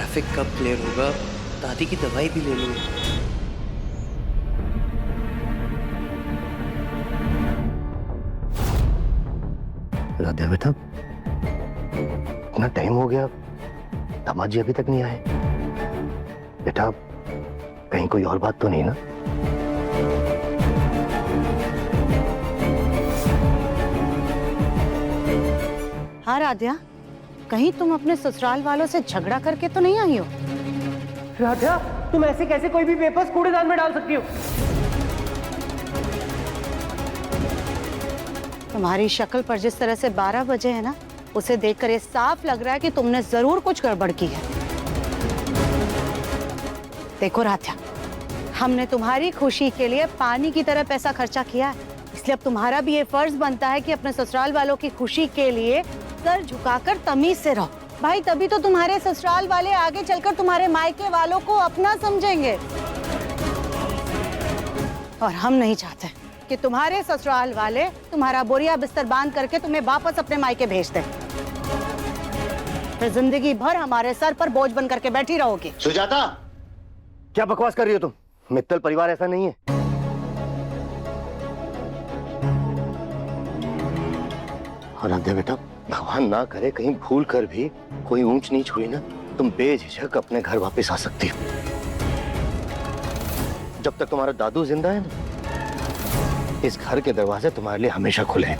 Traffic कब clear होगा, दादी की दवाई भी ले लूंगी। राधे बेटा, इतना टाइम हो गया, दामाद जी अभी तक नहीं आए। बेटा कहीं कोई और बात तो नहीं ना? हाँ राध्या, कहीं तुम अपने ससुराल वालों से झगड़ा करके तो नहीं आई हो? राधा, तुम ऐसे कैसे कोई भी पेपर्स कूड़ेदान में डाल सकती हो? तुम्हारी शक्ल पर जिस तरह से 12 बजे है ना, उसे देखकर ये साफ लग रहा है कि तुमने जरूर कुछ गड़बड़ की है। देखो राध्या, हमने तुम्हारी खुशी के लिए पानी की तरह पैसा खर्चा किया है, इसलिए अब तुम्हारा भी ये फर्ज बनता है कि अपने ससुराल वालों की खुशी के लिए सर झुकाकर तमीज से रहो। भाई तभी तो तुम्हारे ससुराल वाले आगे चलकर तुम्हारे मायके वालों को अपना समझेंगे। और हम नहीं चाहते कि तुम्हारे ससुराल वाले तुम्हारा बोरिया बिस्तर बांध करके तुम्हें वापस अपने मायके भेज दें। फिर जिंदगी भर हमारे सर पर बोझ बन करके बैठी रहोगी। सुजाता, क्या बकवास कर रही हो तुम? मित्तल परिवार ऐसा नहीं है। और राधे बेटा, भगवान ना करे कहीं भूल कर भी कोई ऊंच नीच हुई ना, तुम बेझिझक अपने घर वापस आ सकती हो। जब तक तुम्हारा दादू जिंदा है ना, इस घर के दरवाजे तुम्हारे लिए हमेशा खुले हैं।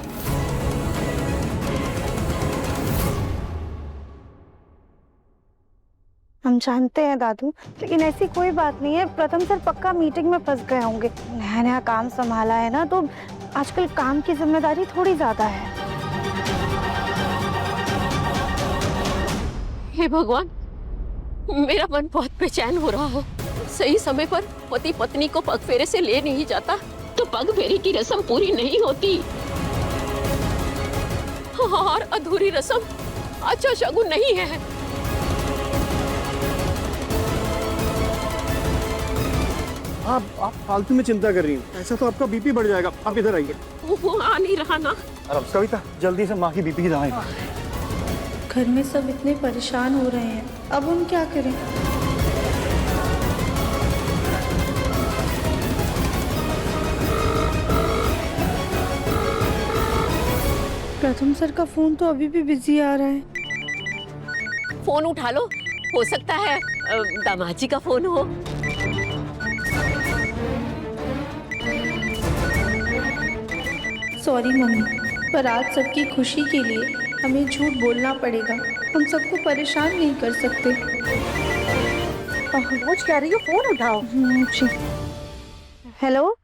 हम जानते हैं दादू, लेकिन ऐसी कोई बात नहीं है। प्रथम सर पक्का मीटिंग में फंस गए होंगे। नया नया काम संभाला है ना, तो आजकल काम की जिम्मेदारी थोड़ी ज्यादा है। हे भगवान, मेरा मन बहुत बेचैन हो रहा है। सही समय पर पति पत्नी को पगफेरे से ले नहीं जाता तो पगफेरे की रस्म पूरी नहीं होती, और अधूरी रस्म अच्छा शगुन नहीं है। आप फालतू में चिंता कर रही हैं। ऐसा तो आपका बीपी बढ़ जाएगा। आप इधर आइए। वो आ नहीं रहा ना। अब कविता, जल्दी से माँ की बीपी की दवाई। घर में सब इतने परेशान हो रहे हैं, अब हम क्या करें? प्रथम सर का फोन तो अभी भी बिजी आ रहा है। फोन उठा लो, हो सकता है दामाद जी का फोन हो। सॉरी मम्मी, पर आज सबकी खुशी के लिए हमें झूठ बोलना पड़ेगा। हम सबको परेशान नहीं कर सकते। रोज कह रही हो, फोन उठाओ। जी। हेलो।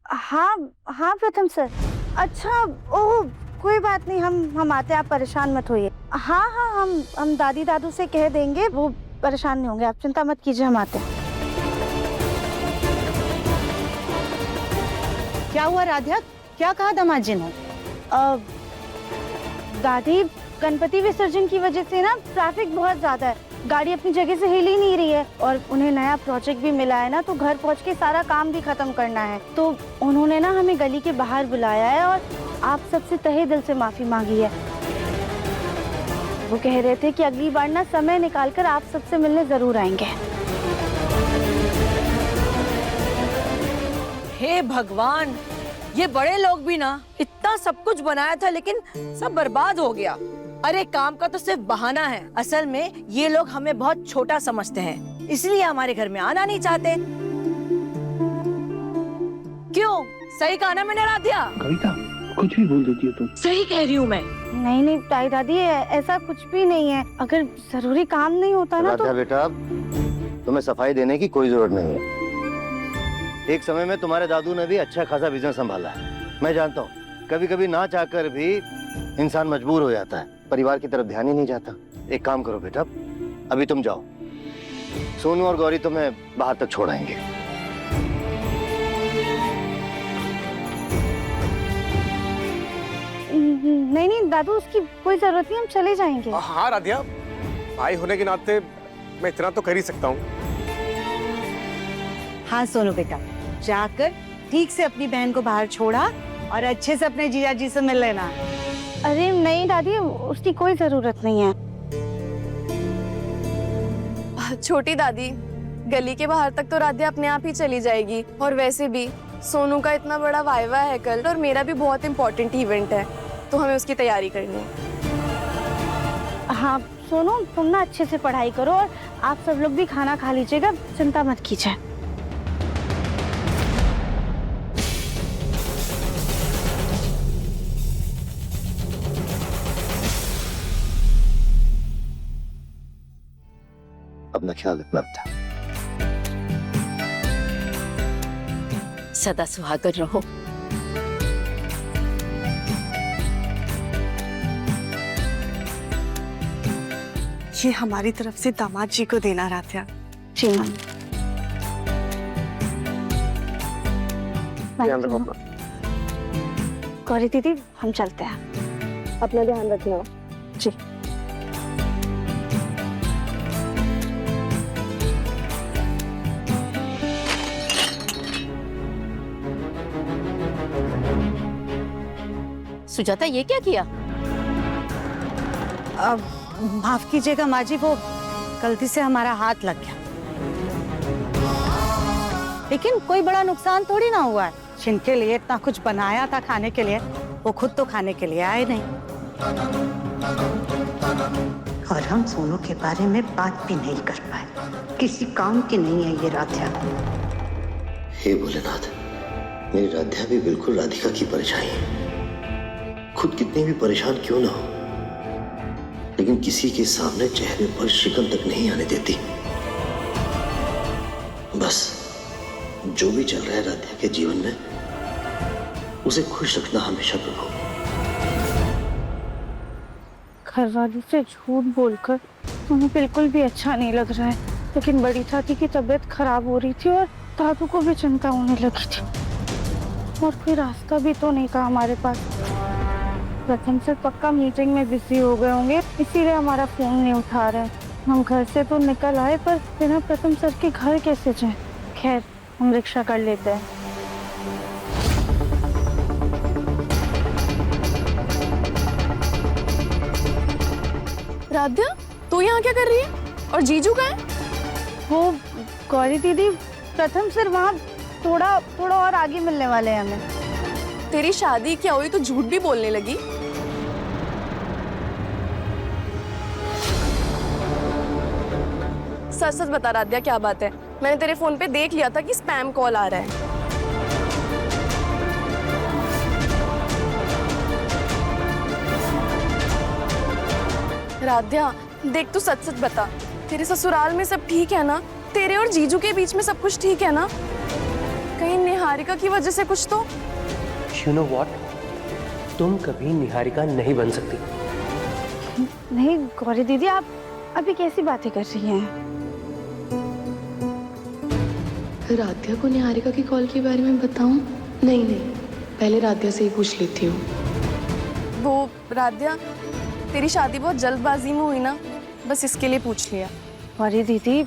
हाँ हाँ प्रथम सर। अच्छा, ओह कोई बात नहीं, हम आते हैं, आप परेशान मत होइए। हाँ हाँ, हम दादी दादू से कह देंगे, वो परेशान नहीं होंगे, आप चिंता मत कीजिए, हम आते हैं। क्या हुआ राध्या, क्या कहा दामाद जी ने? दादी, गणपति विसर्जन की वजह से ना ट्रैफिक बहुत ज्यादा है, गाड़ी अपनी जगह से हिल ही नहीं रही है, और उन्हें नया प्रोजेक्ट भी मिला है ना, तो घर पहुंच के सारा काम भी खत्म करना है। तो उन्होंने ना हमें गली के बाहर बुलाया है और आप सबसे तहे दिल से माफी मांगी है। वो कह रहे थे कि अगली बार ना समय निकालकर आप सबसे मिलने जरूर आएंगे। हे भगवान, ये बड़े लोग भी ना इतना सब कुछ बनाया था, लेकिन सब बर्बाद हो गया। अरे काम का तो सिर्फ बहाना है, असल में ये लोग हमें बहुत छोटा समझते हैं, इसलिए हमारे घर में आना नहीं चाहते। क्यों, सही कहा ना मैंने राधिया? कविता, कुछ भी बोल देती हो तुम। सही कह रही हूँ मैं। नहीं नहीं ताई दादी, ऐसा कुछ भी नहीं है। अगर जरूरी काम नहीं होता ना तो। बेटा, तुम्हें सफाई देने की कोई जरूरत नहीं है। एक समय में तुम्हारे दादू ने भी अच्छा खासा बिजनेस संभाला है। मैं जानता हूँ कभी कभी ना चाहकर भी इंसान मजबूर हो जाता है, परिवार की तरफ ध्यान ही नहीं जाता। एक काम करो बेटा, अभी तुम जाओ, सोनू और गौरी तुम्हें बाहर तक छोड़ाएंगे। नहीं नहीं दादू, उसकी कोई जरूरत नहीं, हम चले जाएंगे। हाँ राधिया, भाई होने के नाते मैं इतना तो कर ही सकता हूँ। हाँ सोनू बेटा, जाकर ठीक से अपनी बहन को बाहर छोड़ा और अच्छे से अपने जीजा जी से मिल लेना। अरे नहीं दादी, उसकी कोई जरूरत नहीं है। छोटी दादी, गली के बाहर तक तो राध्या अपने आप ही चली जाएगी, और वैसे भी सोनू का इतना बड़ा वाइवा है कल, और मेरा भी बहुत इम्पोर्टेंट इवेंट है, तो हमें उसकी तैयारी करनी है। हाँ सोनू, तुम ना अच्छे से पढ़ाई करो और आप सब लोग भी खाना खा लीजिएगा, चिंता मत कीजिए। अपना ख्याल रखना बेटा। सदा सुहागन रहो। ये हमारी तरफ से दामाद जी को देना राध्या। जी मैम। गौरी दीदी, हम चलते हैं। अपना ध्यान रखना। जी। सुजाता, ये क्या किया? अब माफ कीजिएगा माँ जी, वो गलती से हमारा हाथ लग गया, लेकिन कोई बड़ा नुकसान थोड़ी ना हुआ है। जिनके लिए इतना कुछ बनाया था खाने के लिए, वो खुद तो खाने के लिए आए नहीं। और हम सोनू के बारे में बात भी नहीं कर पाए। किसी काम की नहीं है ये राध्या। हे भोलेनाथ, मेरी राध्या भी बिल्कुल राधिका की परछाई है। खुद कितनी भी परेशान क्यों ना हो, लेकिन किसी के सामने चेहरे पर शिकन तक नहीं आने देती। बस जो भी चल रहा है राध्या के जीवन में, उसे खुश रखना हमेशा प्रभु। घर वालों से झूठ बोलकर तुम्हें बिल्कुल भी अच्छा नहीं लग रहा है, लेकिन बड़ी चाची की तबीयत खराब हो रही थी और दादू को भी चिंता होने लगी थी, और कोई रास्ता भी तो नहीं था हमारे पास। प्रथम सर पक्का मीटिंग में बिजी हो गए होंगे, इसीलिए हमारा फोन नहीं उठा रहे। हम घर से तो निकल आए, पर बिना प्रथम सर के घर कैसे जाएं? खैर, हम रिक्शा कर लेते हैं। राध्या, तू यहाँ क्या कर रही है? और जीजू का है? वो गौरी दीदी, प्रथम सर वहाँ थोड़ा और आगे मिलने वाले हैं हमें। तेरी शादी क्या हुई तो झूठ भी बोलने लगी? सच सच बता राध्या, क्या बात है? मैंने तेरे फोन पे देख लिया था कि स्पैम कॉल आ रहा है। राध्या देख, तू सच सच बता, तेरे ससुराल में सब ठीक है ना? तेरे और जीजू के बीच में सब कुछ ठीक है ना? कहीं निहारिका की वजह से कुछ तो? You know what? तुम कभी निहारिका नहीं बन सकती। नहीं गौरी दीदी, आप अभी कैसी बातें कर रही हैं? राध्या को निहारिका की कॉल के बारे में बताऊं? नहीं, पहले राध्या से ही पूछ लेती हूँ। वो राध्या, तेरी शादी बहुत जल्दबाजी में हुई ना, बस इसके लिए पूछ लिया। गौरी दीदी,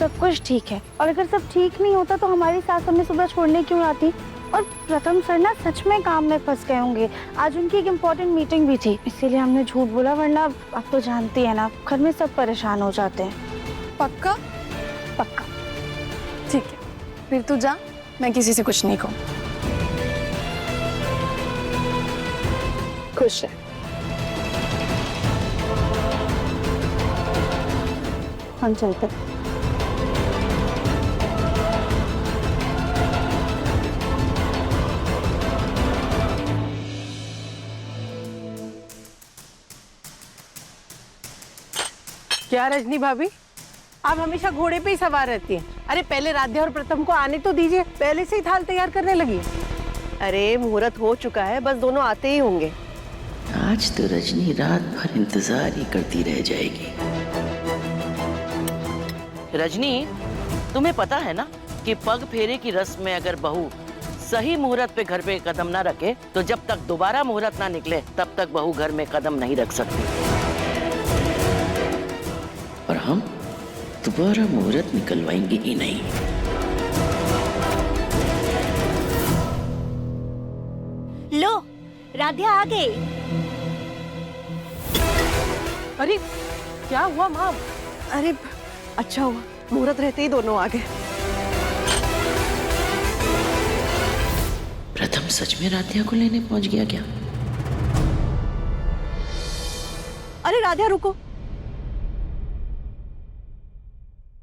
सब कुछ ठीक है, और अगर सब ठीक नहीं होता तो हमारी सास हमें सुबह छोड़ने क्यों आती? और प्रथम सर ना सच में काम में फंस गए होंगे, आज उनकी एक इम्पोर्टेंट मीटिंग भी थी, इसीलिए हमने झूठ बोला, वरना आप तो जानती है ना, घर में सब परेशान हो जाते हैं। पक्का? पक्का। ठीक है, फिर तू जा, मैं किसी से कुछ नहीं कहूँ। खुश है। हम चलते हैं। क्या रजनी भाभी, आप हमेशा घोड़े पे ही सवार रहती हैं। अरे पहले राध्या और प्रथम को आने तो दीजिए, पहले से ही थाल तैयार करने लगी। अरे मुहूर्त हो चुका है, बस दोनों आते ही होंगे। आज तो रजनी रात भर इंतजार ही करती रह जाएगी। रजनी, तुम्हें पता है ना कि पग फेरे की रस्म में अगर बहू सही मुहूर्त पे घर पे कदम ना रखे तो जब तक दोबारा मुहूर्त ना निकले तब तक बहू घर में कदम नहीं रख सकती। और हम दोबारा मुहूर्त निकलवाएंगे ही नहीं। लो, राध्या आ गई। अरे क्या हुआ माँ? अरे अच्छा हुआ मुहूर्त रहते ही दोनों आ गए। प्रथम सच में राधिया को लेने पहुंच गया क्या? अरे राधिया रुको,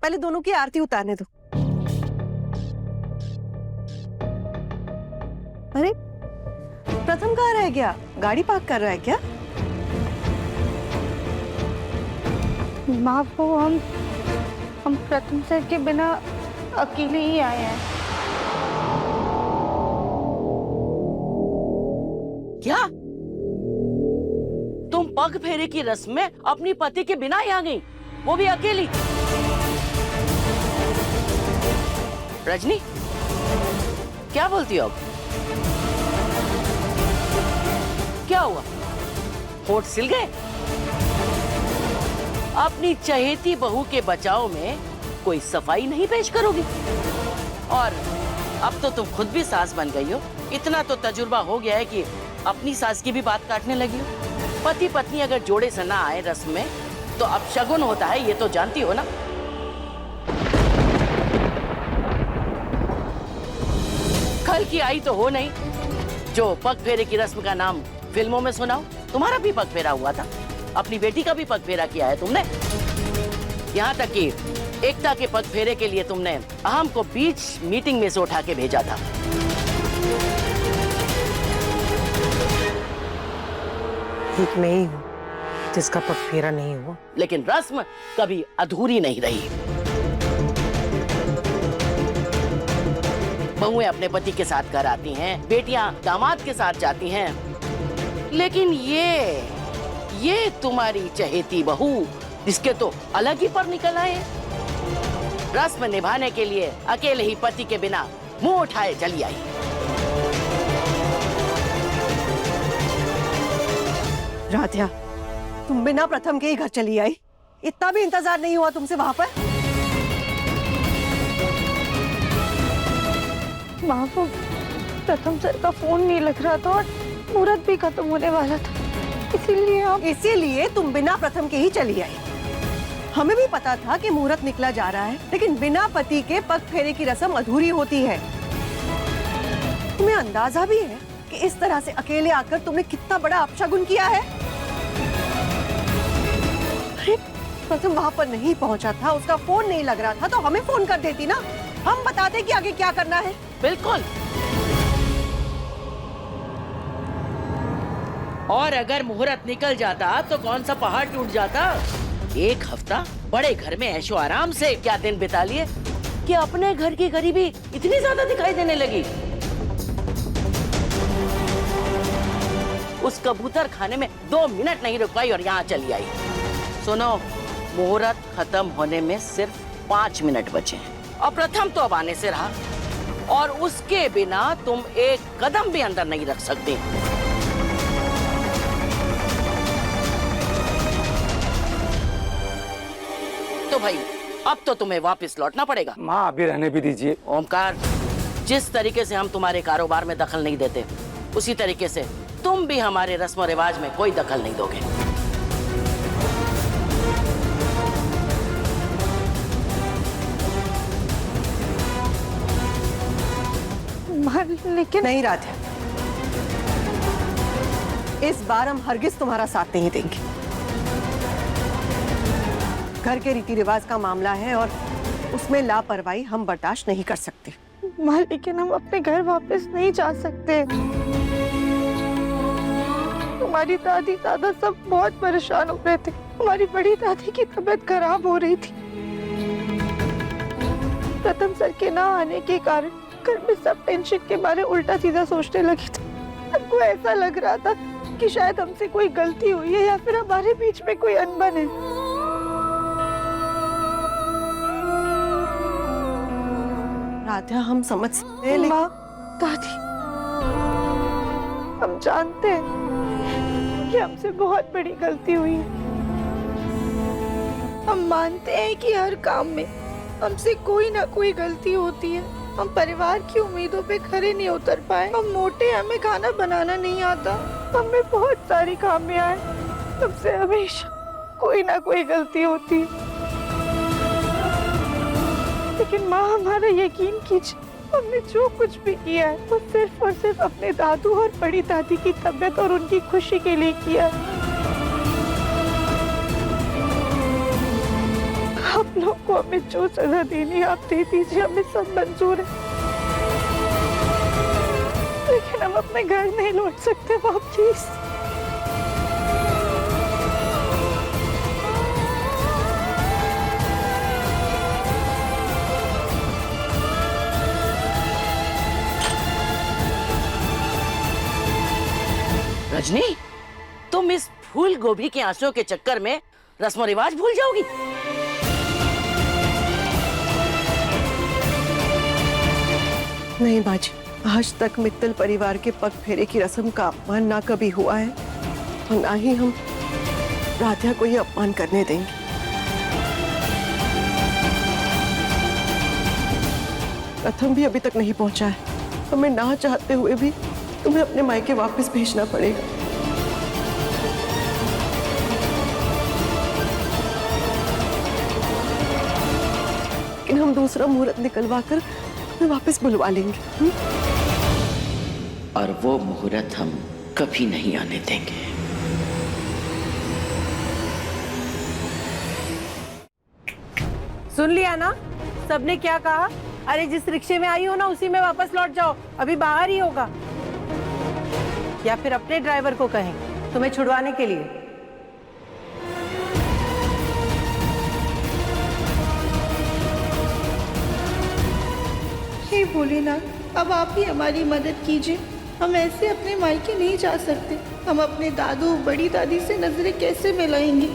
पहले दोनों की आरती उतारने दो। अरे प्रथम कहाँ रह गया? गाड़ी पार्क कर रहा है क्या? माँ वो हम प्रथम सर के बिना अकेले ही आए हैं। क्या तुम पग फेरे की रस्म में अपनी पति के बिना ही आ गई, वो भी अकेली? रजनी क्या बोलती हो? अब क्या हुआ? होठ सिल गए? अपनी चहेती बहू के बचाव में कोई सफाई नहीं पेश करोगी? और अब तो तुम खुद भी सास बन गई हो, इतना तो तजुर्बा हो गया है कि अपनी सास की भी बात काटने लगी हो। पति पत्नी अगर जोड़े से ना आए रस्म में तो अपशगुन होता है, ये तो जानती हो ना? कल की आई तो हो नहीं जो पग फेरे की रस्म का नाम फिल्मों में सुनाओ। तुम्हारा भी पग फेरा हुआ था, अपनी बेटी का भी पग फेरा किया है तुमने। यहाँ तक कि एकता के पग फेरे के लिए तुमने अहम को बीच मीटिंग में से उठा के भेजा था। एक मैं ही हूँ जिसका पग फेरा नहीं हुआ, लेकिन रस्म कभी अधूरी नहीं रही। बहुएं अपने पति के साथ घर आती हैं, बेटियां दामाद के साथ जाती हैं, लेकिन ये तुम्हारी चहेती बहू जिसके तो अलग ही पर निकल आए। रस्म निभाने के लिए अकेले ही पति के बिना मुंह उठाए चली आई। राधिया तुम बिना प्रथम के ही घर चली आई, इतना भी इंतजार नहीं हुआ तुमसे वहां पर? माँ वो प्रथम सर का फोन नहीं लग रहा था और मुहूर्त भी खत्म होने वाला था, इसीलिए तुम बिना प्रथम के ही चली आई। हमें भी पता था कि मुहूर्त निकला जा रहा है, लेकिन बिना पति के पग फेरे की रस्म अधूरी होती है। तुम्हें अंदाजा भी है कि इस तरह से अकेले आकर तुमने कितना बड़ा अपशगुन किया है? अरे प्रथम वहां पर नहीं पहुंचा था, उसका फोन नहीं लग रहा था, तो हमें फोन कर देती ना, हम बताते कि आगे क्या करना है। बिल्कुल। और अगर मुहूर्त निकल जाता तो कौन सा पहाड़ टूट जाता। एक हफ्ता बड़े घर में ऐशो आराम से क्या दिन बिता लिए कि अपने घर की गरीबी इतनी ज्यादा दिखाई देने लगी। उस कबूतर खाने में 2 मिनट नहीं रुक पाई और यहाँ चली आई। सुनो, मुहूर्त खत्म होने में सिर्फ 5 मिनट बचे हैं और प्रथम तो अब आने से रहा, और उसके बिना तुम एक कदम भी अंदर नहीं रख सकती। तो भाई अब तो तुम्हें वापस लौटना पड़ेगा। माँ अभी रहने भी दीजिए। ओमकार, जिस तरीके से हम तुम्हारे कारोबार में दखल नहीं देते, उसी तरीके से तुम भी हमारे रस्म रिवाज में कोई दखल नहीं दोगे। लेकिन नहीं राधिया, इस बार हम हरगिज तुम्हारा साथ नहीं देंगे। घर के रीति रिवाज का मामला है और उसमें लापरवाही हम बर्दाश्त नहीं कर सकते। माँ लेकिन हम अपने घर वापस नहीं जा सकते। हमारी दादी दादा सब बहुत परेशान हो रहे थे। हमारी बड़ी दादी की तबीयत खराब हो रही थी। प्रथम सर के ना आने के कारण घर में सब टेंशन के बारे उल्टा सीधा सोचने लगी थी। हमको ऐसा लग रहा था कि शायद हमसे कोई गलती हुई है या फिर हमारे बीच में कोई अनबन है। राधिया हम समझ सकते हैं, माँ, दादी, हम जानते हैं कि हमसे बहुत बड़ी गलती हुई है। हम मानते हैं कि हर काम में हमसे कोई ना कोई गलती होती है। हम परिवार की उम्मीदों पे खरे नहीं उतर पाए। हम मोटे, हमें खाना बनाना नहीं आता, हमें बहुत सारी खामियां हैं। हमसे हमेशा कोई ना कोई गलती होती है। लेकिन माँ हमारा यकीन कीजिए, हमने जो कुछ भी किया है वो सिर्फ और सिर्फ अपने दादू और बड़ी दादी की तबीयत और उनकी खुशी के लिए किया है। आप लोग को हमें जो सजा देनी है आप दे दीजिए, हमें सब मंजूर है, लेकिन हम अपने घर नहीं लौट सकते वापस। रजनी, तुम इस फूल गोभी के आंसुओं के चक्कर में रस्म रिवाज भूल जाओगी। नहीं माँ जी, आज तक मित्तल परिवार के पग फेरे की रस्म का अपमान ना कभी हुआ है और ना ही हम राधिया को ये अपमान करने देंगे। प्रथम भी अभी तक नहीं पहुंचा है, हमें ना चाहते हुए भी तुम्हें अपने मायके वापस भेजना पड़ेगा। लेकिन हम दूसरा मुहूर्त निकलवा कर तुम्हें वापस बुलवा लेंगे। और वो मुहूर्त हम कभी नहीं आने देंगे। सुन लिया ना सबने क्या कहा? अरे जिस रिक्शे में आई हो ना उसी में वापस लौट जाओ, अभी बाहर ही होगा। या फिर अपने ड्राइवर को कहें तुम्हें छुड़वाने के लिए। हे भोलेनाथ, अब आप ही हमारी मदद कीजिए। हम ऐसे अपने मायके नहीं जा सकते। हम अपने दादू बड़ी दादी से नजरें कैसे मिलाएंगे?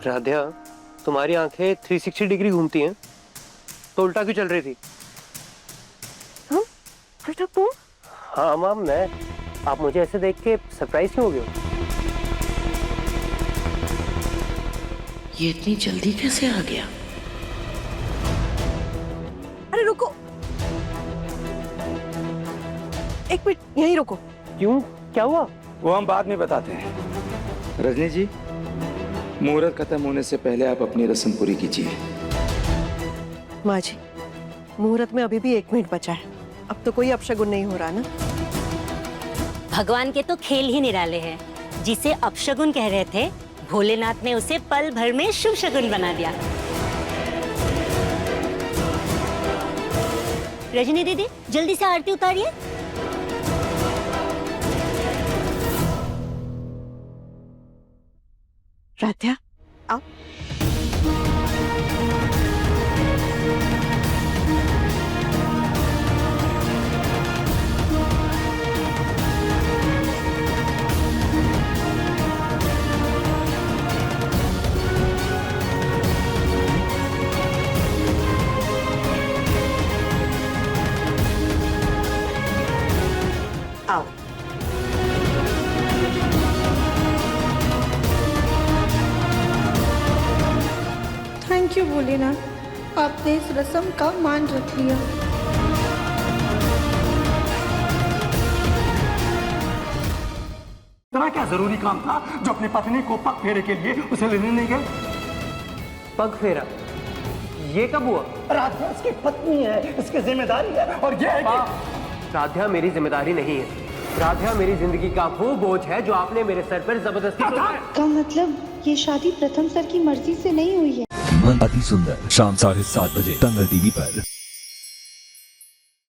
राधिया, तुम्हारी आंखें 360 डिग्री घूमती हैं, तो उल्टा क्यों चल रही थी? उल्टा क्यों? हाँ माम, मैं आप मुझे ऐसे देख के सरप्राइज क्यों हो गए? ये इतनी जल्दी कैसे आ गया? अरे रुको, एक मिनट यहीं रुको। क्यों, क्या हुआ? वो हम बाद में बताते हैं। रजनी जी, मुहूर्त खत्म होने से पहले आप अपनी रस्म पूरी कीजिए। माँ जी, मुहूर्त में अभी भी 1 मिनट बचा है, अब तो कोई अपशगुन नहीं हो रहा ना। भगवान के तो खेल ही निराले हैं। जिसे अपशगुन कह रहे थे, भोलेनाथ ने उसे पल भर में शुभ शगुन बना दिया। रजनी दीदी, जल्दी से आरती उतारिए। राधिया, आओ। आओ। थैंक यू भोलेनाथ, आपने इस रस्म का मान रख लिया। इतना क्या जरूरी काम था जो अपनी पत्नी को पग फेरे के लिए उसे लेने नहीं गए? पग फेरा? ये कब हुआ? राध्या इसकी पत्नी है, इसकी जिम्मेदारी है। और ये है कि राध्या मेरी जिम्मेदारी नहीं है। राध्या मेरी जिंदगी का वो बोझ है जो आपने मेरे सर पर जबरदस्ती का मतलब ये शादी प्रथम सर की मर्जी से नहीं हुई है। मन अति सुंदर, शाम 7:30 बजे दंगल टीवी पर।